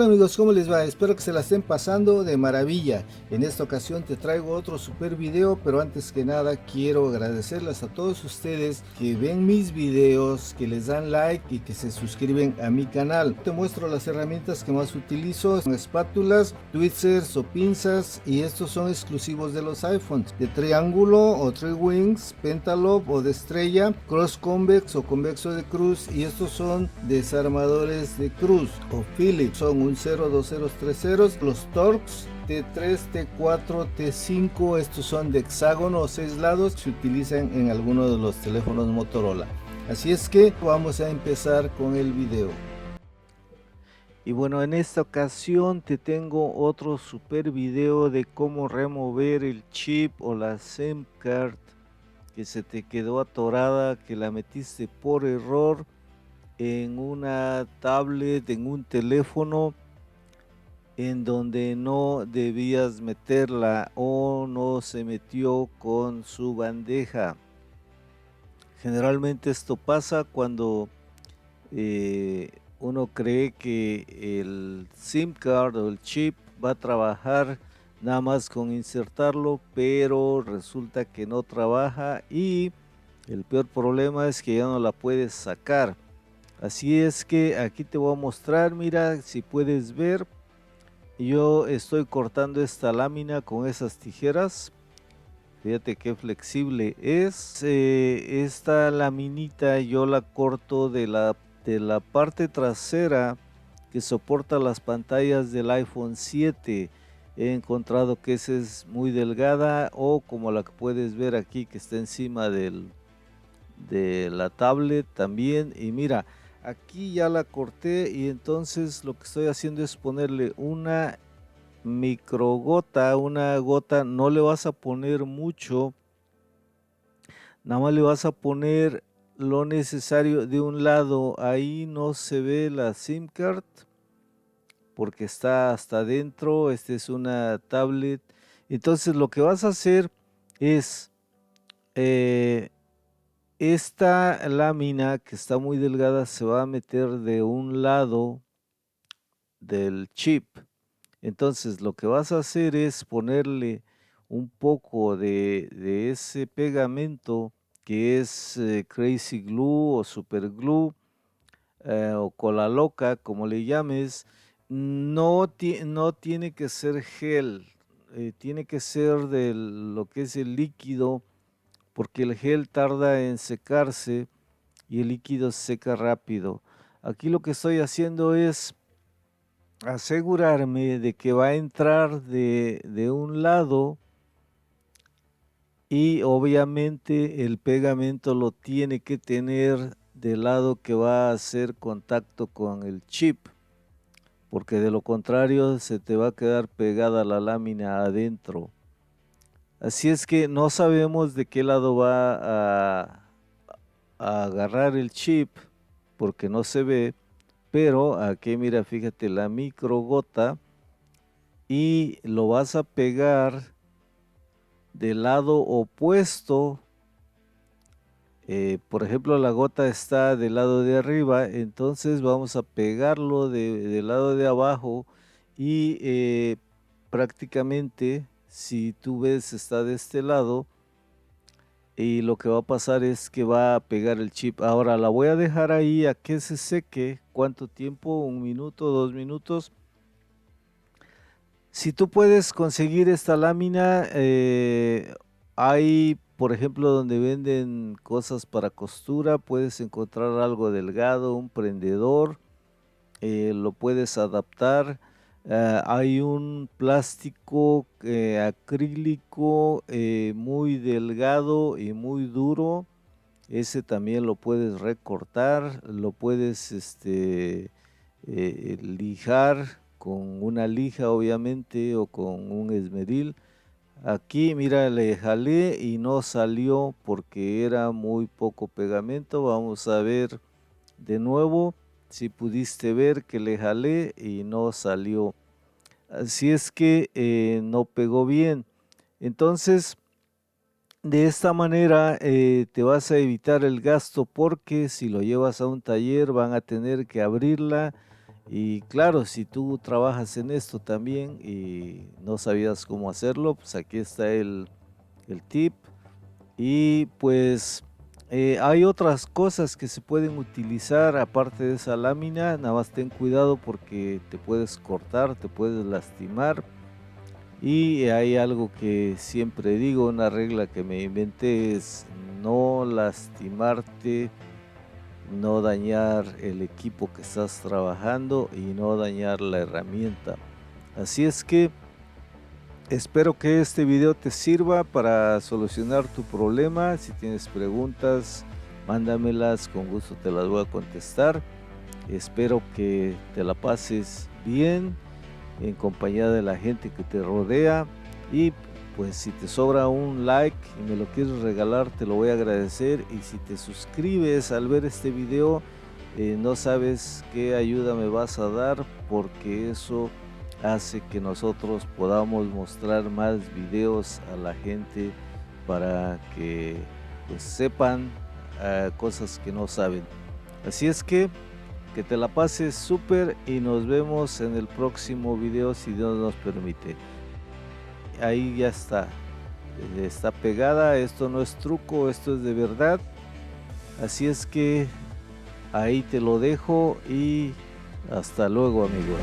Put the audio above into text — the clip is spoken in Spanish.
amigos, ¿cómo les va? Espero que se la estén pasando de maravilla. En esta ocasión te traigo otro super video, pero antes que nada quiero agradecerles a todos ustedes que ven mis videos, que les dan like y que se suscriben a mi canal. Te muestro las herramientas que más utilizo: son espátulas, tweezers o pinzas, y estos son exclusivos de los iPhones, de triángulo o three wings, pentalobe o de estrella, cross convex o convexo de cruz, y estos son desarmadores de cruz o Phillips, son un 02030. Los Torx T3, T4, T5, estos son de hexágono o 6 lados, se utilizan en algunos de los teléfonos Motorola. Así es que vamos a empezar con el video. Y bueno, en esta ocasión te tengo otro super video de cómo remover el chip o la SIM card que se te quedó atorada, que la metiste por error en una tablet, en un teléfono, en donde no debías meterla o no se metió con su bandeja. Generalmente esto pasa cuando uno cree que el SIM card o el chip va a trabajar nada más con insertarlo, pero resulta que no trabaja, y el peor problema es que ya no la puedes sacar. Así es que aquí te voy a mostrar, mira, si puedes ver, yo estoy cortando esta lámina con esas tijeras. Fíjate qué flexible es. Esta laminita yo la corto de la parte trasera que soporta las pantallas del iPhone 7. He encontrado que esa es muy delgada, o como la que puedes ver aquí, que está encima de la tablet también. Y mira, aquí ya la corté, y entonces lo que estoy haciendo es ponerle una microgota, una gota. No le vas a poner mucho, nada más le vas a poner lo necesario de un lado. Ahí no se ve la SIM card porque está hasta adentro. Esta es una tablet. Entonces lo que vas a hacer es esta lámina, que está muy delgada, se va a meter de un lado del chip. Entonces lo que vas a hacer es ponerle un poco de ese pegamento que es Crazy Glue o Super Glue, o cola loca, como le llames. No tiene que ser gel, tiene que ser de lo que es el líquido, porque el gel tarda en secarse y el líquido se seca rápido. Aquí lo que estoy haciendo es asegurarme de que va a entrar de un lado, y obviamente el pegamento lo tiene que tener del lado que va a hacer contacto con el chip, porque de lo contrario se te va a quedar pegada la lámina adentro. Así es que no sabemos de qué lado va a agarrar el chip porque no se ve, pero aquí mira, fíjate la microgota, y lo vas a pegar del lado opuesto. Por ejemplo, la gota está del lado de arriba, entonces vamos a pegarlo del lado de abajo, y prácticamente, si tú ves, está de este lado, y lo que va a pasar es que va a pegar el chip. Ahora la voy a dejar ahí a que se seque. ¿Cuánto tiempo? ¿Un minuto, 2 minutos? Si tú puedes conseguir esta lámina, hay, por ejemplo, donde venden cosas para costura, puedes encontrar algo delgado, un prendedor, lo puedes adaptar. Hay un plástico acrílico muy delgado y muy duro. Ese también lo puedes recortar, lo puedes lijar con una lija, obviamente, o con un esmeril. Aquí mira, le jalé y no salió porque era muy poco pegamento. Vamos a ver de nuevo si pudiste ver que le jalé y no salió. Así es que no pegó bien. Entonces, de esta manera te vas a evitar el gasto, porque si lo llevas a un taller van a tener que abrirla Y claro, si tú trabajas en esto también y no sabías cómo hacerlo, pues aquí está el tip. Y pues hay otras cosas que se pueden utilizar aparte de esa lámina, nada más ten cuidado porque te puedes cortar, te puedes lastimar. Y hay algo que siempre digo, una regla que me inventé es no lastimarte, no dañar el equipo que estás trabajando y no dañar la herramienta. Así es que espero que este video te sirva para solucionar tu problema. Si tienes preguntas, mándamelas, con gusto te las voy a contestar. Espero que te la pases bien en compañía de la gente que te rodea, y pues si te sobra un like y me lo quieres regalar, te lo voy a agradecer. Y si te suscribes al ver este video, no sabes qué ayuda me vas a dar, porque eso hace que nosotros podamos mostrar más videos a la gente para que pues sepan cosas que no saben. Así es que te la pases súper y nos vemos en el próximo video si Dios nos permite. Ahí ya está, está pegada, esto no es truco, esto es de verdad. Así es que ahí te lo dejo y hasta luego, amigos.